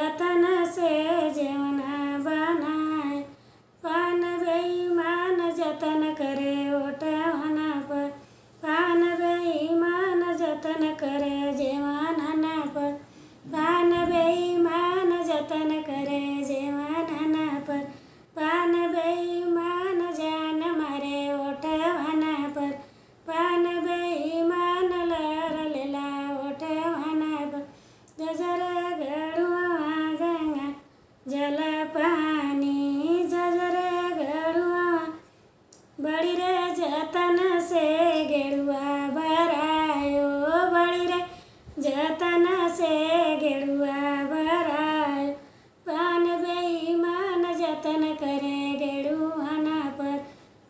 जतन से जेवना बनाए। पान बेईमान जतन करे ओठवना पर। पान बेईमान जतन करे जेवना पर। पान बेईमान जतन करे जेवना पर। पान बेईमान जान मारे ओठवना पर। पान बेईमान लरलेला ओठवना पर। जजर गड़ुआ गंगा जल पानी जजर गड़ुआ बड़ी रे जतन से गेड़ुआ भरायो। बड़ी रे जतन से गेड़ुआ भरायो। पान बेईमान जतन करे गेड़ुआना पर।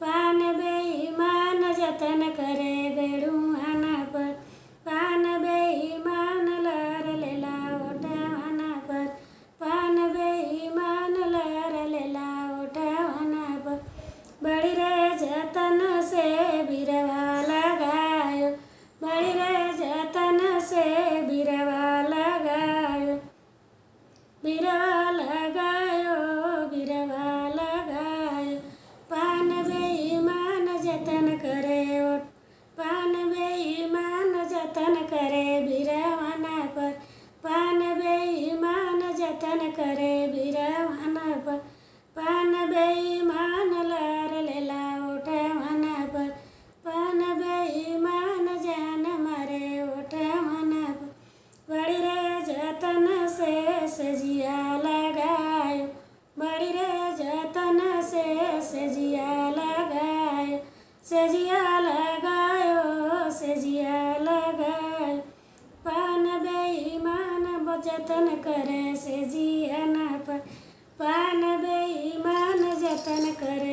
पान बेईमान जतन करे गेड़ुआना पर। पान बेईमान लरलेला ओठवना पर। पान बेईमान लरलेला ओठवना पर। बड़ी रे जतन से बिरवा लगायो। बड़ी रे जतन से बिरवा लगायो। बिरवा लगायो बिरवा लगायो। पान बेईमान जतन करे ओठ। पान बेईमान जतन करे बिरवाना पर। पान बेईमान जतन करे बिरवाना पर। पान बेईमान लरलेला ओठवना पर। पान बेईमान जान मारे ओठवना पर। बड़ी रे जतन से सजिया लगायो। बड़ी रे जतन से सजिया लगायो। सजिया लगायो सजिया लगायो। पान बेईमान जतन करे सजियाना पर। पान बेईमान जतन करे